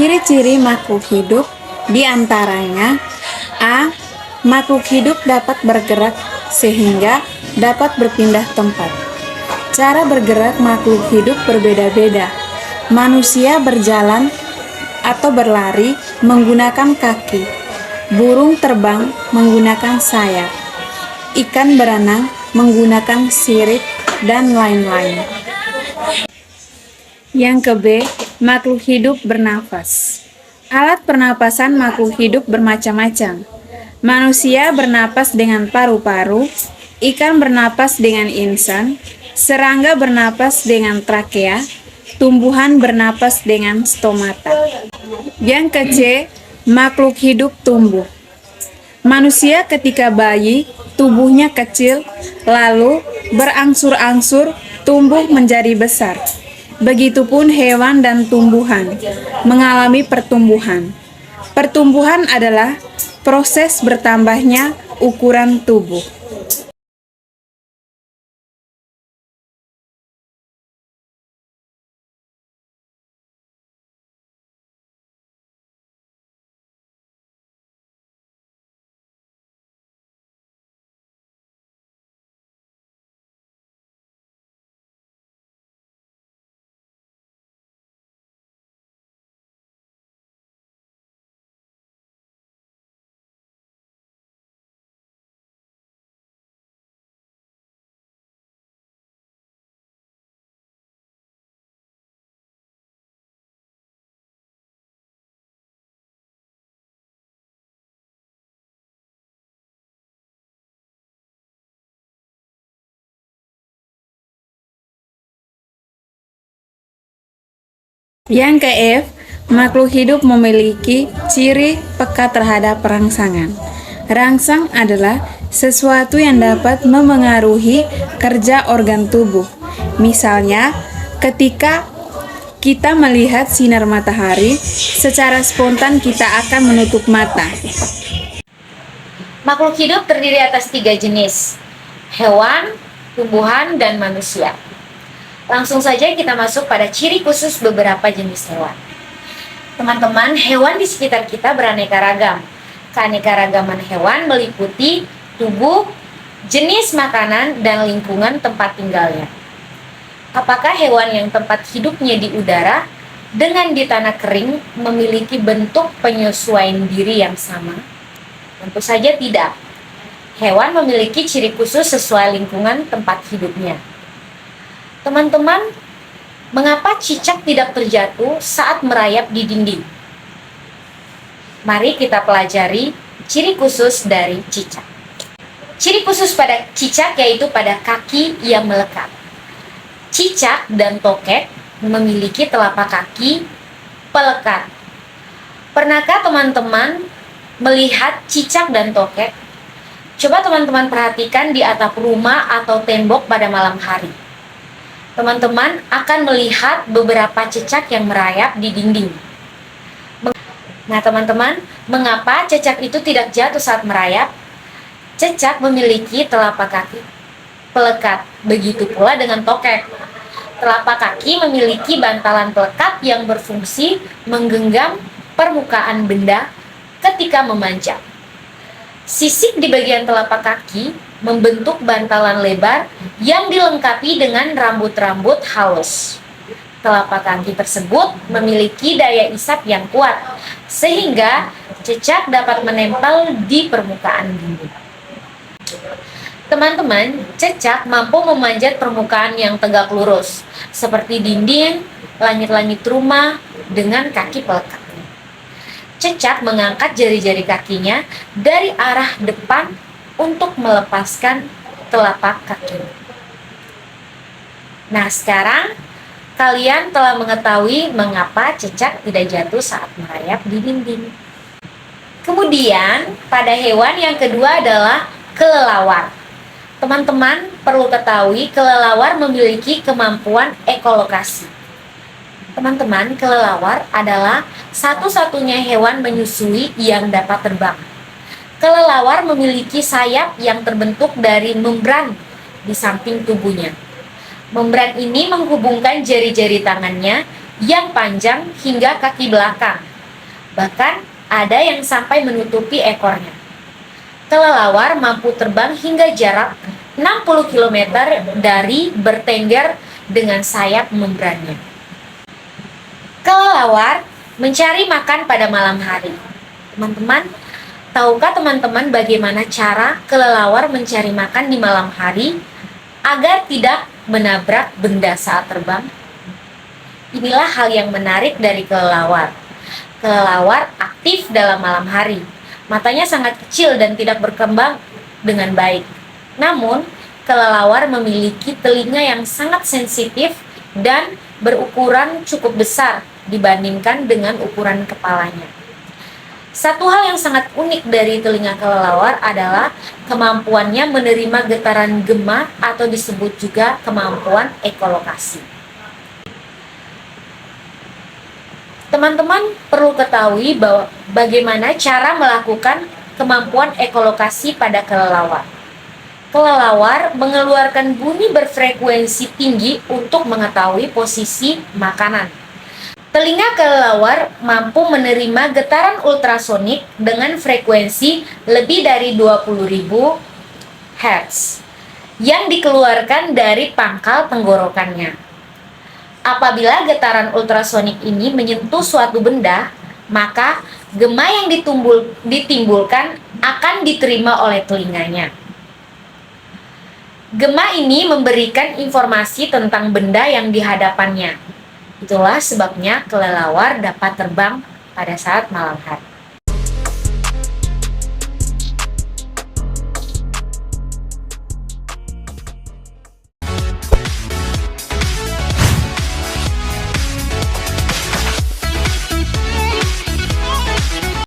Ciri-ciri makhluk hidup diantaranya A. Makhluk hidup dapat bergerak sehingga dapat berpindah tempat. Cara bergerak makhluk hidup berbeda-beda. Manusia berjalan atau berlari menggunakan kaki. Burung terbang menggunakan sayap. Ikan berenang menggunakan sirip dan lain-lain. Yang ke B, makhluk hidup bernafas. Alat pernapasan makhluk hidup bermacam-macam. Manusia bernapas dengan paru-paru, ikan bernapas dengan insang, serangga bernapas dengan trakea, tumbuhan bernapas dengan stomata. Yang ke C, makhluk hidup tumbuh. Manusia ketika bayi, tubuhnya kecil, lalu berangsur-angsur tumbuh menjadi besar. Begitupun hewan dan tumbuhan mengalami pertumbuhan. Pertumbuhan adalah proses bertambahnya ukuran tubuh. Yang ke F, makhluk hidup memiliki ciri peka terhadap rangsangan. Rangsang adalah sesuatu yang dapat memengaruhi kerja organ tubuh. Misalnya, ketika kita melihat sinar matahari, secara spontan kita akan menutup mata. Makhluk hidup terdiri atas 3 jenis, hewan, tumbuhan, dan manusia. Langsung saja kita masuk pada ciri khusus beberapa jenis hewan. Teman-teman, hewan di sekitar kita beraneka ragam. Keanekaragaman hewan meliputi tubuh, jenis makanan, dan lingkungan tempat tinggalnya. Apakah hewan yang tempat hidupnya di udara dengan di tanah kering memiliki bentuk penyesuaian diri yang sama? Tentu saja tidak. Hewan memiliki ciri khusus sesuai lingkungan tempat hidupnya. Teman-teman, mengapa cicak tidak terjatuh saat merayap di dinding? Mari kita pelajari ciri khusus dari cicak. Ciri khusus pada cicak yaitu pada kaki yang melekat. Cicak dan tokek memiliki telapak kaki pelekat. Pernahkah teman-teman melihat cicak dan tokek? Coba teman-teman perhatikan di atap rumah atau tembok pada malam hari. Teman-teman akan melihat beberapa cicak yang merayap di dinding. Nah teman-teman, mengapa cicak itu tidak jatuh saat merayap? Cicak memiliki telapak kaki pelekat, begitu pula dengan tokek. Telapak kaki memiliki bantalan pelekat yang berfungsi menggenggam permukaan benda ketika memanjat. Sisik di bagian telapak kaki membentuk bantalan lebar yang dilengkapi dengan rambut-rambut halus. Telapak kaki tersebut memiliki daya isap yang kuat, sehingga cicak dapat menempel di permukaan dinding. Teman-teman, cicak mampu memanjat permukaan yang tegak lurus, seperti dinding, langit-langit rumah, dengan kaki pelekat. Cicak mengangkat jari-jari kakinya dari arah depan untuk melepaskan telapak kaki. Nah, sekarang kalian telah mengetahui mengapa cicak tidak jatuh saat merayap di dinding. Kemudian, pada hewan yang kedua adalah kelelawar. Teman-teman perlu ketahui kelelawar memiliki kemampuan ekolokasi. Teman-teman, kelelawar adalah satu-satunya hewan menyusui yang dapat terbang. Kelelawar memiliki sayap yang terbentuk dari membran di samping tubuhnya. Membran ini menghubungkan jari-jari tangannya yang panjang hingga kaki belakang Bahkan ada yang sampai menutupi ekornya. Kelelawar mampu terbang hingga jarak 60 km dari bertengger dengan sayap membrannya. Kelelawar mencari makan pada malam hari. Teman-teman, tahukah teman-teman bagaimana cara kelelawar mencari makan di malam hari agar tidak menabrak benda saat terbang? Inilah hal yang menarik dari kelelawar. Kelelawar aktif dalam malam hari. Matanya sangat kecil dan tidak berkembang dengan baik. Namun, kelelawar memiliki telinga yang sangat sensitif dan berukuran cukup besar dibandingkan dengan ukuran kepalanya. Satu hal yang sangat unik dari telinga kelelawar adalah kemampuannya menerima getaran gema atau disebut juga kemampuan ekolokasi. Teman-teman perlu ketahui bahwa bagaimana cara melakukan kemampuan ekolokasi pada kelelawar. Kelelawar mengeluarkan bunyi berfrekuensi tinggi untuk mengetahui posisi makanan. Telinga kelelawar mampu menerima getaran ultrasonik dengan frekuensi lebih dari 20.000 Hz yang dikeluarkan dari pangkal tenggorokannya. Apabila getaran ultrasonik ini menyentuh suatu benda, maka gema yang ditimbulkan akan diterima oleh telinganya. Gema ini memberikan informasi tentang benda yang di hadapannya. Itulah sebabnya kelelawar dapat terbang pada saat malam hari.